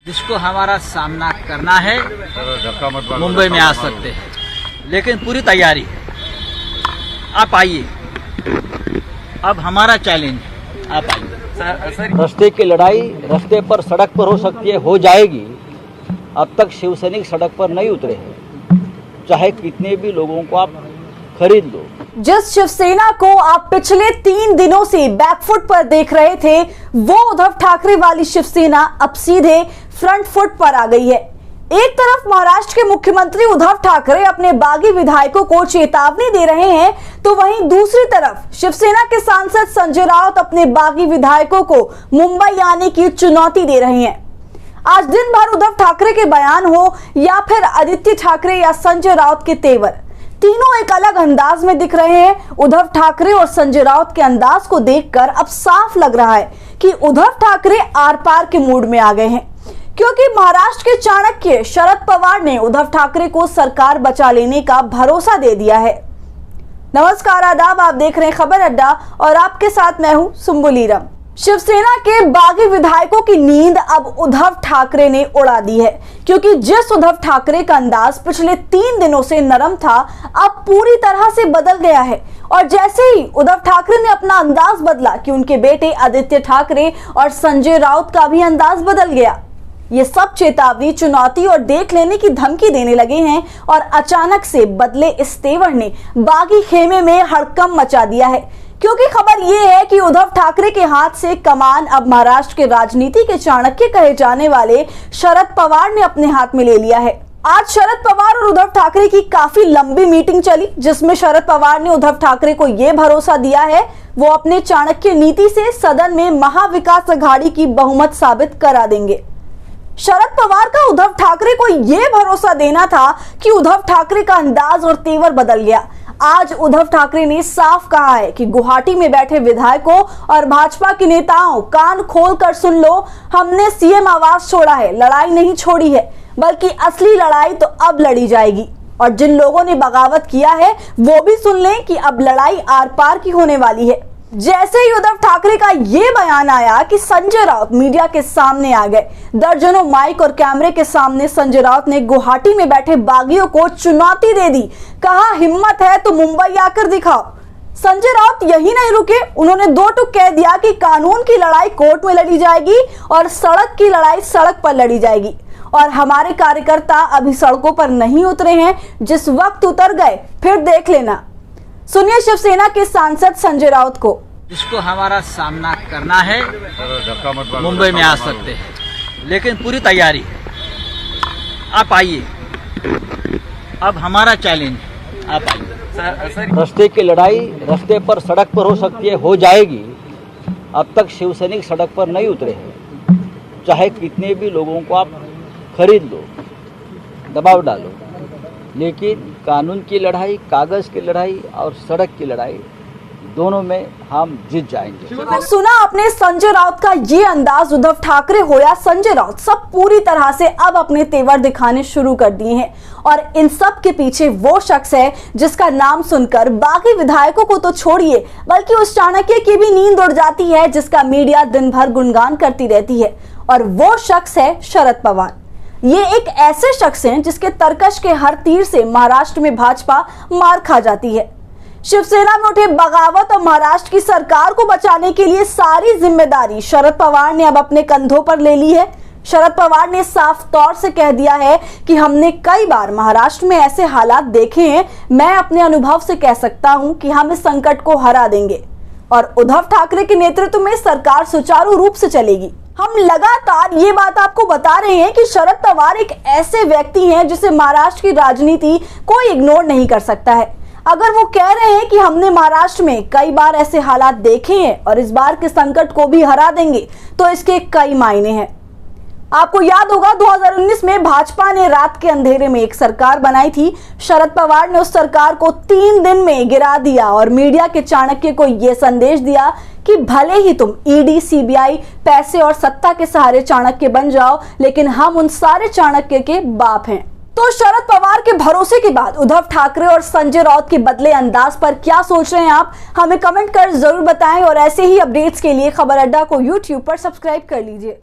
जिसको हमारा सामना करना है मुंबई में आ सकते हैं, लेकिन पूरी तैयारी है। आप आइए, अब हमारा चैलेंज, आप आइए। रास्ते की लड़ाई रास्ते पर सड़क पर हो सकती है, हो जाएगी। अब तक शिवसैनिक सड़क पर नहीं उतरे हैं, चाहे कितने भी लोगों को आप खरीद लो। जिस शिवसेना को आप पिछले 3 दिनों से बैकफुट पर देख रहे थे, वो उद्धव ठाकरे वाली शिवसेना अब सीधे फ्रंट फुट पर आ गई है। एक तरफ महाराष्ट्र के मुख्यमंत्री उद्धव ठाकरे अपने बागी विधायकों को चेतावनी दे रहे हैं, तो वहीं दूसरी तरफ शिवसेना के सांसद संजय राउत अपने बागी विधायकों को मुंबई आने की चुनौती दे रहे हैं। आज दिन भर उद्धव ठाकरे के बयान हो या फिर आदित्य ठाकरे या संजय राउत के तेवर, तीनों एक अलग अंदाज में दिख रहे हैं। उद्धव ठाकरे और संजय राउत के अंदाज को देखकर अब साफ लग रहा है कि उद्धव ठाकरे आर पार के मूड में आ गए हैं, क्योंकि महाराष्ट्र के चाणक्य शरद पवार ने उद्धव ठाकरे को सरकार बचा लेने का भरोसा दे दिया है। नमस्कार, आदाब, आप देख रहे हैं खबर अड्डा और आपके साथ मैं हूं सुम्बुलीरम। शिवसेना के बागी विधायकों की नींद अब उद्धव ठाकरे ने उड़ा दी है, क्योंकि जिस उद्धव ठाकरे का अंदाज पिछले 3 दिनों से नरम था, अब पूरी तरह से बदल गया है। और जैसे ही उद्धव ठाकरे ने अपना अंदाज बदला कि उनके बेटे आदित्य ठाकरे और संजय राउत का भी अंदाज बदल गया। ये सब चेतावनी, चुनौती और देख लेने की धमकी देने लगे हैं, और अचानक से बदले इस तेवर ने बागी खेमे में हड़कंप मचा दिया है। क्योंकि खबर ये है कि उद्धव ठाकरे के हाथ से कमान अब महाराष्ट्र के राजनीति के चाणक्य कहे जाने वाले शरद पवार ने अपने हाथ में ले लिया है। आज शरद पवार और उद्धव ठाकरे की काफी लंबी मीटिंग चली, जिसमें शरद पवार ने उद्धव ठाकरे को यह भरोसा दिया है वो अपने चाणक्य नीति से सदन में महाविकास अघाड़ी की बहुमत साबित करा देंगे। शरद पवार का उद्धव ठाकरे को यह भरोसा देना था कि उद्धव ठाकरे का अंदाज और तेवर बदल गया। आज उद्धव ठाकरे ने साफ कहा है कि गुवाहाटी में बैठे विधायकों और भाजपा के नेताओं, कान खोलकर सुन लो, हमने सीएम आवास छोड़ा है, लड़ाई नहीं छोड़ी है, बल्कि असली लड़ाई तो अब लड़ी जाएगी। और जिन लोगों ने बगावत किया है वो भी सुन लें कि अब लड़ाई आर पार की होने वाली है। जैसे ही उद्धव ठाकरे का ये बयान आया कि संजय राउत मीडिया के सामने आ गए, दर्जनों माइक और कैमरे के सामने संजय राउत ने गुवाहाटी में बैठे बागियों को चुनौती दे दी। कहा, हिम्मत है तो मुंबई आकर दिखाओ। संजय राउत यही नहीं रुके, उन्होंने 2 टूक कह दिया कि कानून की लड़ाई कोर्ट में लड़ी जाएगी और सड़क की लड़ाई सड़क पर लड़ी जाएगी। और हमारे कार्यकर्ता अभी सड़कों पर नहीं उतरे हैं, जिस वक्त उतर गए फिर देख लेना। सुनिए शिवसेना के सांसद संजय राउत को। जिसको हमारा सामना करना है मुंबई में आ सकते हैं, लेकिन पूरी तैयारी है। आप आइए, अब हमारा चैलेंज, आप आइए। रास्ते की लड़ाई रास्ते पर सड़क पर हो सकती है, हो जाएगी। अब तक शिवसैनिक सड़क पर नहीं उतरे हैं, चाहे कितने भी लोगों को आप खरीद लो, दबाव डालो, लेकिन कानून की लड़ाई, कागज की लड़ाई और सड़क की लड़ाई, दोनों में हम जीत जाएंगे। सुना आपने संजय राउत का ये अंदाज। उद्धव ठाकरे हो या संजय राउत, सब पूरी तरह से अब अपने तेवर दिखाने शुरू कर दिए हैं। और इन सब के पीछे वो शख्स है जिसका नाम सुनकर बाकी विधायकों को तो छोड़िए, बल्कि उस चाणक्य की भी नींद उड़ जाती है जिसका मीडिया दिन भर गुणगान करती रहती है। और वो शख्स है शरद पवार। ये एक ऐसे शख्स हैं जिसके तरकश के हर तीर से महाराष्ट्र में भाजपा मार खा जाती है। शिवसेना में उठे बगावत और महाराष्ट्र की सरकार को बचाने के लिए सारी जिम्मेदारी शरद पवार ने अब अपने कंधों पर ले ली है। शरद पवार ने साफ तौर से कह दिया है कि हमने कई बार महाराष्ट्र में ऐसे हालात देखे हैं, मैं अपने अनुभव से कह सकता हूं कि हम इस संकट को हरा देंगे और उद्धव ठाकरे के नेतृत्व में सरकार सुचारू रूप से चलेगी। हम लगातार ये बात आपको बता रहे हैं कि शरद पवार एक ऐसे व्यक्ति हैं जिसे महाराष्ट्र की राजनीति कोई इग्नोर नहीं कर सकता है। अगर वो कह रहे हैं कि हमने महाराष्ट्र में कई बार ऐसे हालात देखे हैं और इस बार के संकट को भी हरा देंगे, तो इसके कई मायने हैं। आपको याद होगा 2019 में भाजपा ने रात के अंधेरे में एक सरकार बनाई थी। शरद पवार ने उस सरकार को 3 दिन में गिरा दिया और मीडिया के चाणक्य को यह संदेश दिया कि भले ही तुम ईडी, सीबीआई, पैसे और सत्ता के सहारे चाणक्य बन जाओ, लेकिन हम उन सारे चाणक्य के बाप हैं। तो शरद पवार के भरोसे के बाद उद्धव ठाकरे और संजय राउत के बदले अंदाज पर क्या सोच रहे हैं आप, हमें कमेंट कर जरूर बताएं। और ऐसे ही अपडेट्स के लिए खबर अड्डा को YouTube पर सब्सक्राइब कर लीजिए।